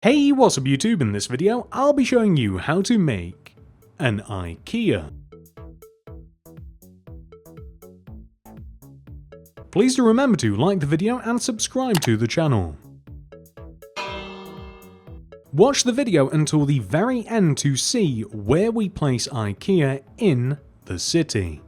Hey, what's up YouTube? In this video, I'll be showing you how to make an Ikea. Please do remember to like the video and subscribe to the channel. Watch the video until the very end to see where we place Ikea in the city.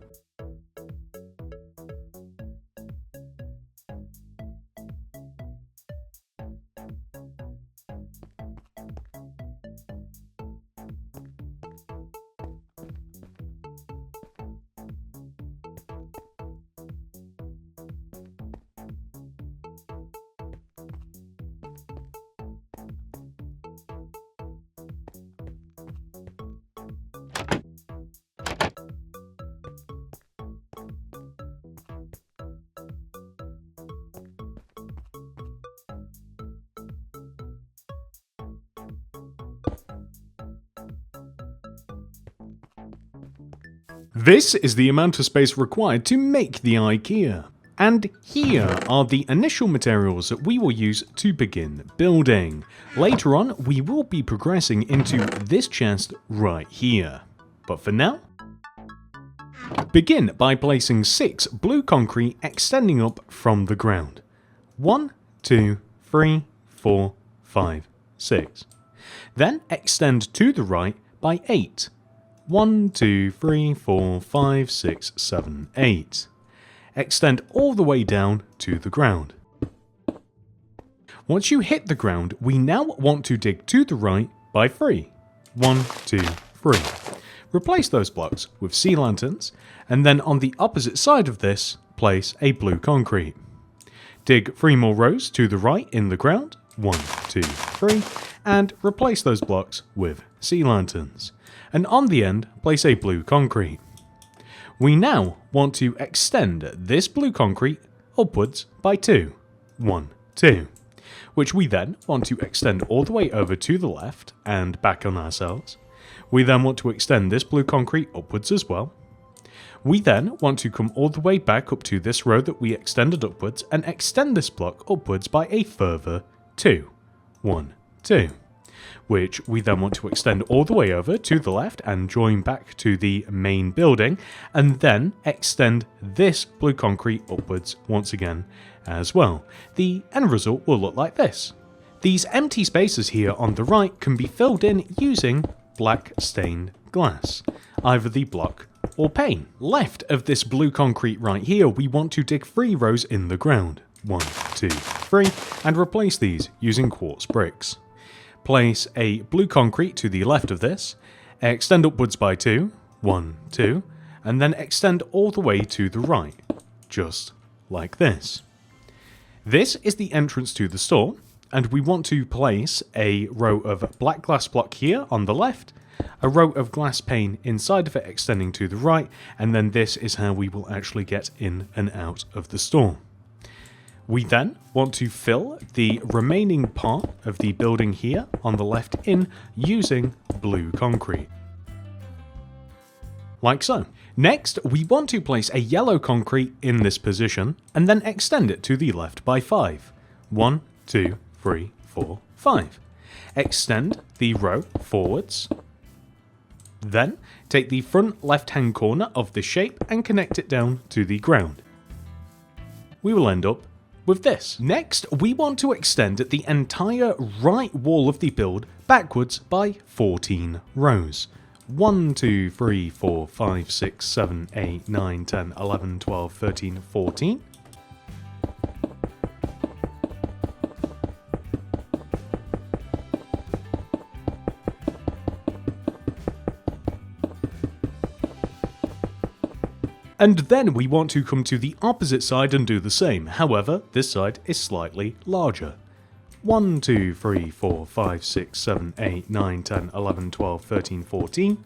This is the amount of space required to make the Ikea. And here are the initial materials that we will use to begin building. Later on, we will be progressing into this chest right here. But for now, begin by placing 6 blue concrete extending up from the ground. 1, 2, 3, 4, 5, 6. Then extend to the right by 8. 1, 2, 3, 4, 5, 6, 7, 8. Extend all the way down to the ground. Once you hit the ground, we now want to dig to the right by 3. 1, 2, 3. Replace those blocks with sea lanterns, and then on the opposite side of this, place a blue concrete. Dig 3 more rows to the right in the ground. 1, 2, 3. And replace those blocks with sea lanterns. And on the end, place a blue concrete. We now want to extend this blue concrete upwards by 2. 1, 2. Which we then want to extend all the way over to the left and back on ourselves. We then want to extend this blue concrete upwards as well. We then want to come all the way back up to this row that we extended upwards and extend this block upwards by a further 2. 1, 2. Which we then want to extend all the way over to the left and join back to the main building, and then extend this blue concrete upwards once again as well. The end result will look like this. These empty spaces here on the right can be filled in using black stained glass, either the block or pane. Left of this blue concrete right here, we want to dig 3 rows in the ground. 1, 2, 3, and replace these using quartz bricks. Place a blue concrete to the left of this, extend upwards by 2, 1, 2, and then extend all the way to the right, just like this. This is the entrance to the store, and we want to place a row of black glass block here on the left, a row of glass pane inside of it extending to the right, and then this is how we will actually get in and out of the store. We then want to fill the remaining part of the building here on the left in using blue concrete. Like so. Next, we want to place a yellow concrete in this position and then extend it to the left by 5. 1, 2, 3, 4, 5. Extend the row forwards. Then take the front left-hand corner of the shape and connect it down to the ground. We will end up with this. Next, we want to extend the entire right wall of the build backwards by 14 rows. 1, 2, 3, 4, 5, 6, 7, 8, 9, 10, 11, 12, 13, 14. And then we want to come to the opposite side and do the same. However, this side is slightly larger. 1, 2, 3, 4, 5, 6, 7, 8, 9, 10, 11, 12, 13, 14.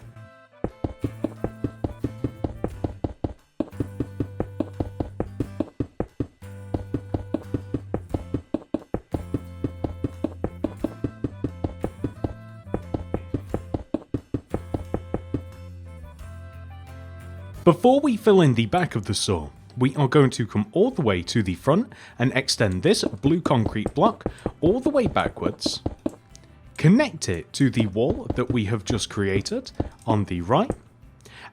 Before we fill in the back of the saw, we are going to come all the way to the front and extend this blue concrete block all the way backwards, connect it to the wall that we have just created on the right,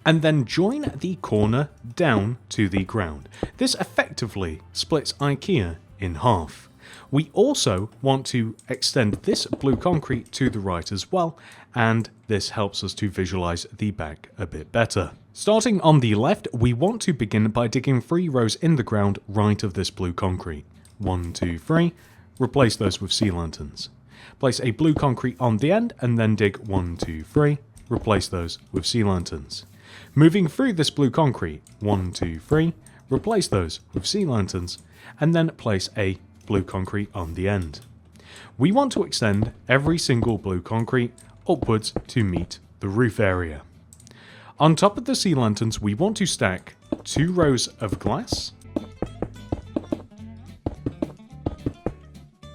and then join the corner down to the ground. This effectively splits Ikea in half. We also want to extend this blue concrete to the right as well, and this helps us to visualize the back a bit better. Starting on the left, we want to begin by digging 3 rows in the ground right of this blue concrete. 1, 2, 3. Replace those with sea lanterns. Place a blue concrete on the end and then dig 1, 2, 3. Replace those with sea lanterns. Moving through this blue concrete, 1, 2, 3. Replace those with sea lanterns, and then place a blue concrete on the end. We want to extend every single blue concrete upwards to meet the roof area. On top of the sea lanterns, we want to stack 2 rows of glass,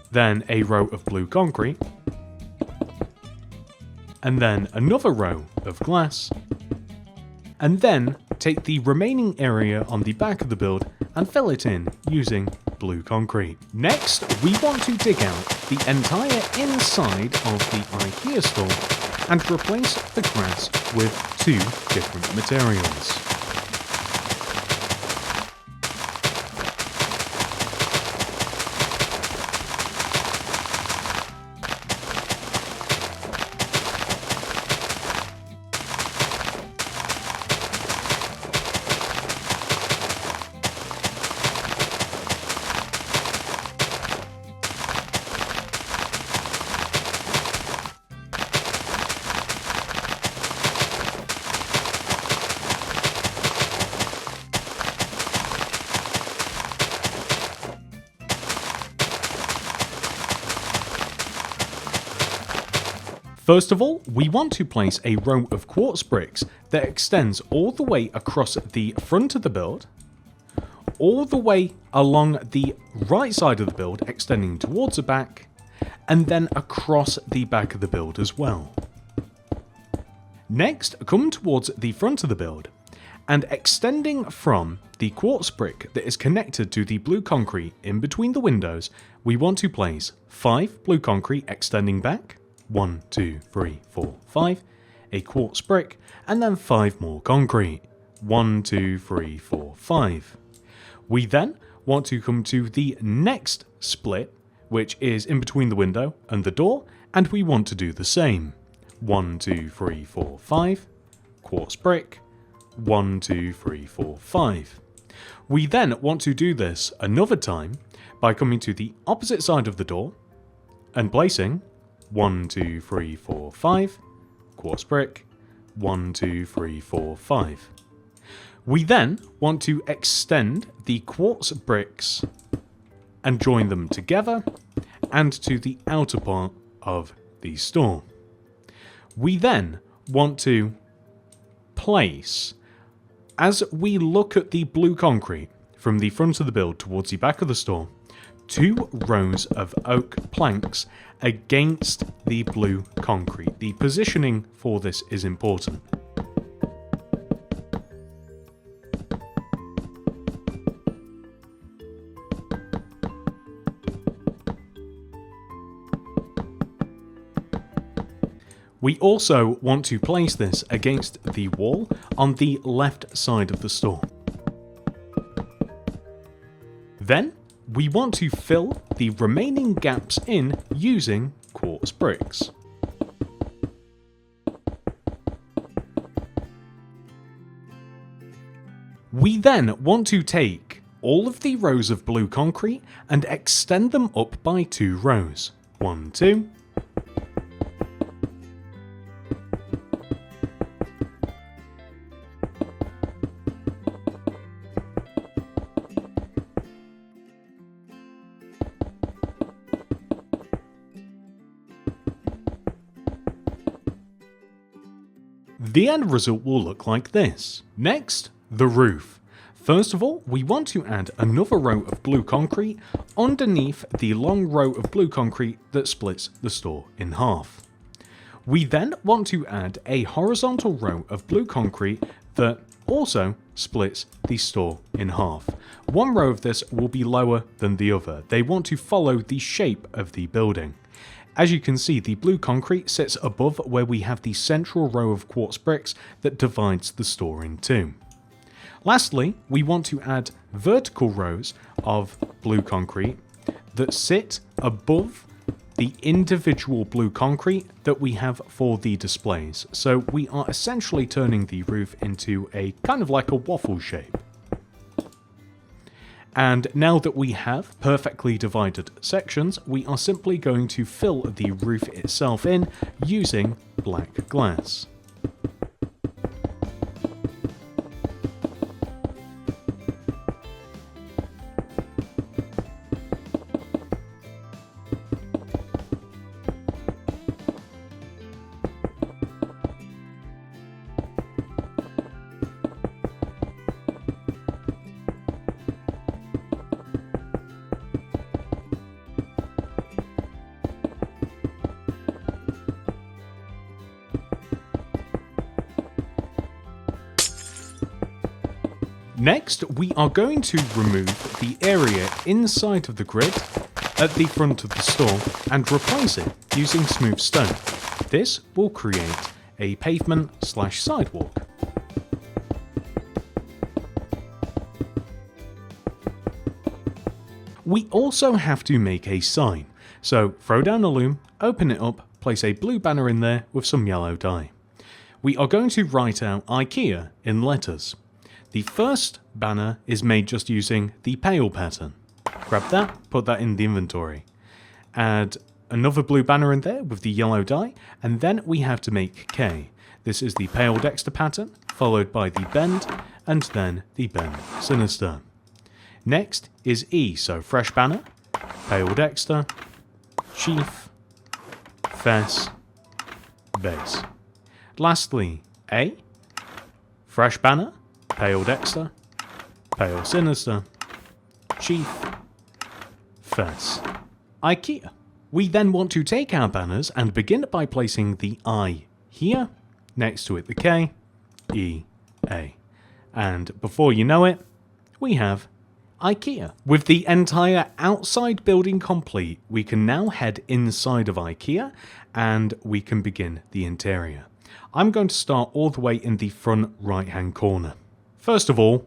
then a row of blue concrete, and then another row of glass, and then take the remaining area on the back of the build and fill it in using blue concrete. Next, we want to dig out the entire inside of the Ikea store and replace the grass with 2 different materials. First of all, we want to place a row of quartz bricks that extends all the way across the front of the build, all the way along the right side of the build, extending towards the back, and then across the back of the build as well. Next, come towards the front of the build, and extending from the quartz brick that is connected to the blue concrete in between the windows, we want to place 5 blue concrete extending back, 1, 2, 3, 4, 5, a quartz brick, and then 5 more concrete. 1, 2, 3, 4, 5. We then want to come to the next split, which is in between the window and the door, and we want to do the same. 1, 2, 3, 4, 5, quartz brick, 1, 2, 3, 4, 5. We then want to do this another time by coming to the opposite side of the door and placing 1, 2, 3, 4, 5, quartz brick, 1, 2, 3, 4, 5. We then want to extend the quartz bricks and join them together and to the outer part of the store. We then want to place, as we look at the blue concrete from the front of the build towards the back of the store, 2 rows of oak planks against the blue concrete. The positioning for this is important. We also want to place this against the wall on the left side of the store. Then, we want to fill the remaining gaps in using quartz bricks. We then want to take all of the rows of blue concrete and extend them up by 2 rows. 1, 2. The end result will look like this. Next, the roof. First of all, we want to add another row of blue concrete underneath the long row of blue concrete that splits the store in half. We then want to add a horizontal row of blue concrete that also splits the store in half. One row of this will be lower than the other. They want to follow the shape of the building. As you can see, the blue concrete sits above where we have the central row of quartz bricks that divides the store in two. Lastly, we want to add vertical rows of blue concrete that sit above the individual blue concrete that we have for the displays. So we are essentially turning the roof into a kind of like a waffle shape. And now that we have perfectly divided sections, we are simply going to fill the roof itself in using black glass. Next, we are going to remove the area inside of the grid at the front of the store and replace it using smooth stone. This will create a pavement/sidewalk. We also have to make a sign, so throw down a loom, open it up, place a blue banner in there with some yellow dye. We are going to write out Ikea in letters. The first banner is made just using the pale pattern. Grab that, put that in the inventory. Add another blue banner in there with the yellow dye, and then we have to make K. This is the pale Dexter pattern, followed by the bend, and then the bend sinister. Next is E, so fresh banner, pale Dexter, sheaf, fess, base. Lastly, A, fresh banner, pale Dexter, pale sinister, sheaf, fess, Ikea. We then want to take our banners and begin by placing the I here, next to it the K, E, A. And before you know it, we have Ikea. With the entire outside building complete, we can now head inside of Ikea and we can begin the interior. I'm going to start all the way in the front right hand corner. First of all,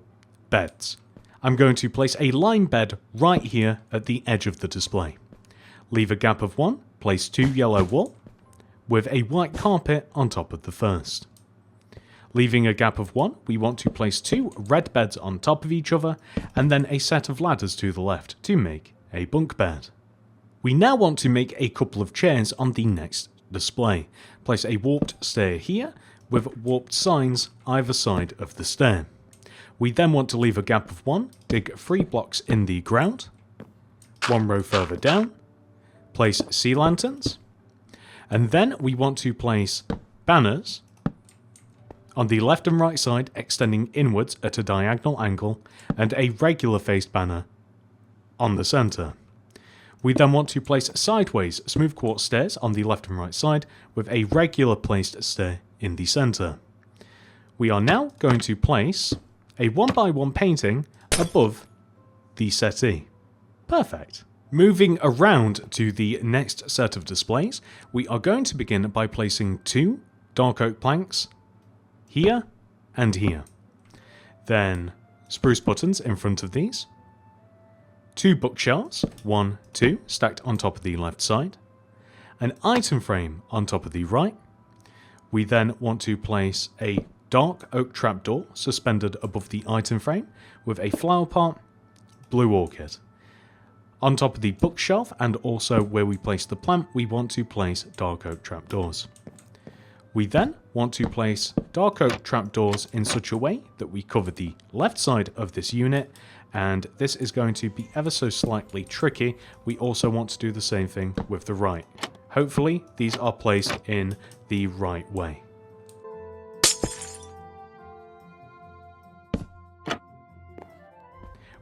beds. I'm going to place a line bed right here at the edge of the display. Leave a gap of 1, place 2 yellow wool, with a white carpet on top of the first. Leaving a gap of 1, we want to place 2 red beds on top of each other, and then a set of ladders to the left to make a bunk bed. We now want to make a couple of chairs on the next display. Place a warped stair here, with warped signs either side of the stair. We then want to leave a gap of 1, dig 3 blocks in the ground, 1 row further down, place sea lanterns, and then we want to place banners on the left and right side extending inwards at a diagonal angle, and a regular faced banner on the centre. We then want to place sideways smooth quartz stairs on the left and right side with a regular placed stair in the centre. We are now going to place a 1x1 painting above the settee. Perfect. Moving around to the next set of displays, we are going to begin by placing 2 dark oak planks here and here. Then spruce buttons in front of these. 2 bookshelves, 1, 2, stacked on top of the left side. An item frame on top of the right. We then want to place a dark oak trapdoor suspended above the item frame with a flower pot, blue orchid. On top of the bookshelf and also where we place the plant, we want to place dark oak trapdoors. We then want to place dark oak trapdoors in such a way that we cover the left side of this unit, and this is going to be ever so slightly tricky. We also want to do the same thing with the right. Hopefully these are placed in the right way.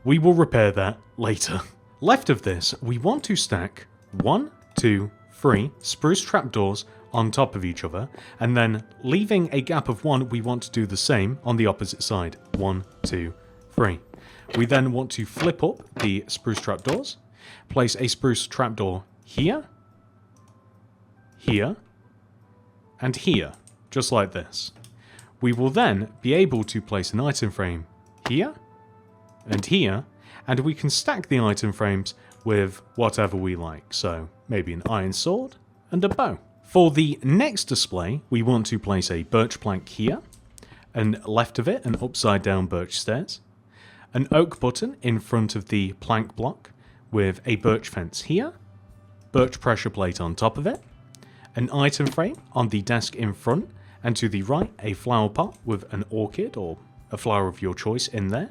We will repair that later. Left of this, we want to stack 1, 2, 3 spruce trapdoors on top of each other, and then leaving a gap of 1, we want to do the same on the opposite side. 1, 2, 3. We then want to flip up the spruce trapdoors, place a spruce trapdoor here, here, and here, just like this. We will then be able to place an item frame here, and here, and we can stack the item frames with whatever we like, so maybe an iron sword and a bow. For the next display, we want to place a birch plank here, and left of it an upside down birch stairs, an oak button in front of the plank block with a birch fence here, birch pressure plate on top of it, an item frame on the desk in front, and to the right a flower pot with an orchid or a flower of your choice in there.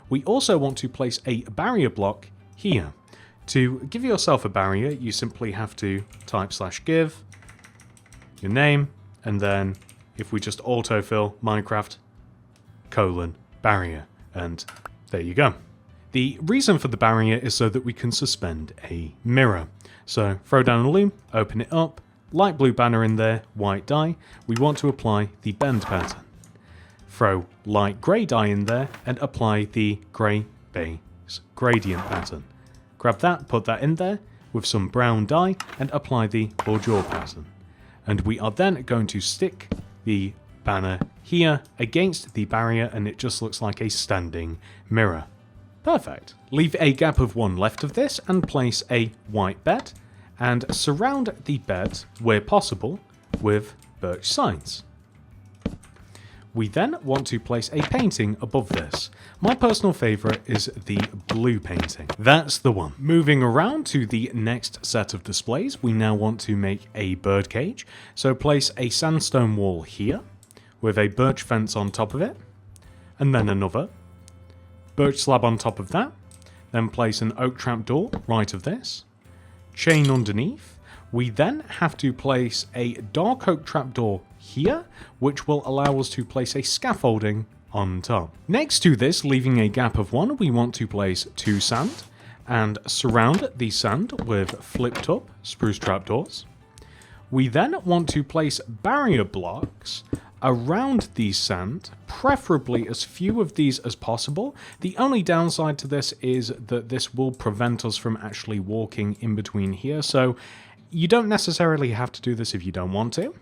We also want to place a barrier block here. To give yourself a barrier, you simply have to type /give, your name, and then if we just autofill Minecraft, :barrier, and there you go. The reason for the barrier is so that we can suspend a mirror. So throw down a loom, open it up, light blue banner in there, white dye. We want to apply the bend pattern. Throw light grey dye in there and apply the grey base gradient pattern. Grab that, put that in there with some brown dye and apply the bordure pattern. And we are then going to stick the banner here against the barrier and it just looks like a standing mirror. Perfect. Leave a gap of 1 left of this and place a white bed and surround the bed, where possible, with birch signs. We then want to place a painting above this. My personal favourite is the blue painting. That's the one. Moving around to the next set of displays, we now want to make a bird cage. So place a sandstone wall here, with a birch fence on top of it, and then another birch slab on top of that, then place an oak trapdoor right of this, chain underneath. We then have to place a dark oak trapdoor here, which will allow us to place a scaffolding on top. Next to this, leaving a gap of 1, we want to place 2 sand and surround the sand with flipped up spruce trapdoors. We then want to place barrier blocks around the sand, preferably as few of these as possible. The only downside to this is that this will prevent us from actually walking in between here, so you don't necessarily have to do this if you don't want to.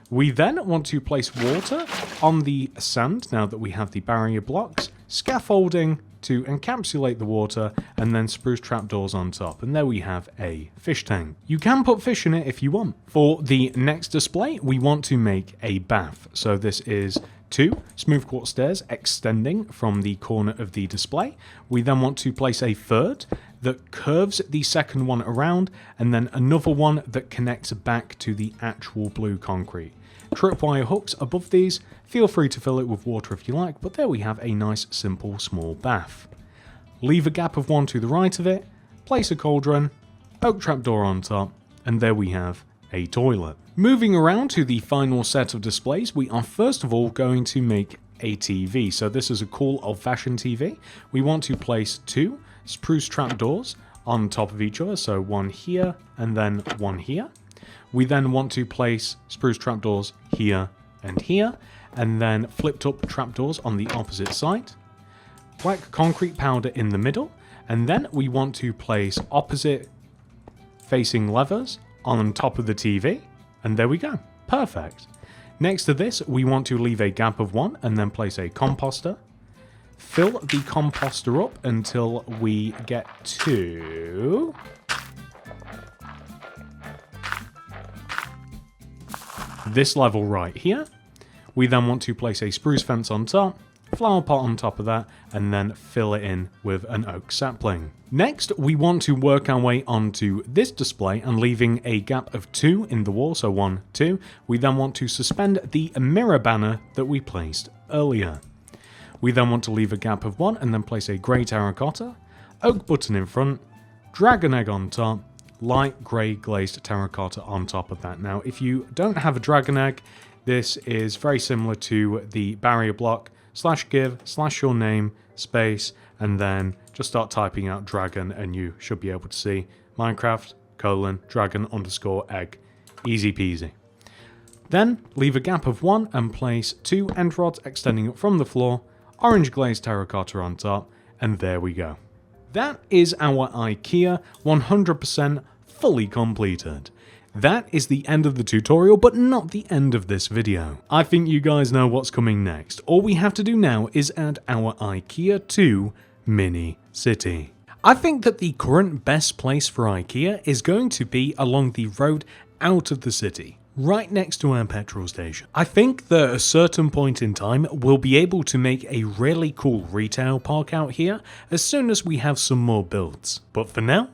We then want to place water on the sand now that we have the barrier blocks, scaffolding to encapsulate the water, and then spruce trapdoors on top. And there we have a fish tank. You can put fish in it if you want. For the next display, we want to make a bath. So this is 2 smooth quartz stairs extending from the corner of the display. We then want to place a third that curves the second one around, and then another one that connects back to the actual blue concrete. Tripwire hooks above these. Feel free to fill it with water if you like, but there we have a nice simple small bath. Leave a gap of 1 to the right of it, place a cauldron, oak trapdoor on top, and there we have a toilet. Moving around to the final set of displays, we are first of all going to make a TV. So this is a cool old-fashioned TV. We want to place 2 spruce trapdoors on top of each other, so 1 here and then 1 here. We then want to place spruce trapdoors here, and then flipped up trapdoors on the opposite side. Black concrete powder in the middle, and then we want to place opposite facing levers on top of the TV, and there we go. Perfect. Next to this, we want to leave a gap of 1 and then place a composter. Fill the composter up until we get to this level right here. We then want to place a spruce fence on top, flower pot on top of that, and then fill it in with an oak sapling. Next, we want to work our way onto this display, and leaving a gap of 2 in the wall, so 1, 2, we then want to suspend the mirror banner that we placed earlier. We then want to leave a gap of 1 and then place a grey terracotta, oak button in front, dragon egg on top, light grey glazed terracotta on top of that. Now, if you don't have a dragon egg, this is very similar to the barrier block, /give, /your name, space, and then just start typing out dragon and you should be able to see Minecraft, dragon _ egg. Easy peasy. Then leave a gap of 1 and place 2 end rods extending up from the floor, orange glazed terracotta on top, and there we go. That is our IKEA 100% fully completed. That is the end of the tutorial, but not the end of this video. I think you guys know what's coming next. All we have to do now is add our Ikea to Mini City. I think that the current best place for Ikea is going to be along the road out of the city, right next to our petrol station. I think that at a certain point in time, we'll be able to make a really cool retail park out here as soon as we have some more builds. But for now,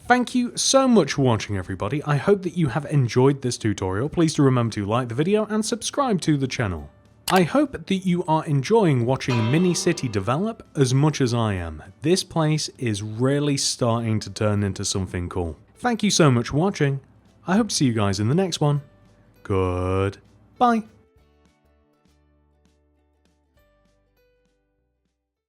thank you so much for watching, everybody. I hope that you have enjoyed this tutorial. Please do remember to like the video and subscribe to the channel. I hope that you are enjoying watching Mini City develop as much as I am. This place is really starting to turn into something cool. Thank you so much for watching. I hope to see you guys in the next one. Goodbye.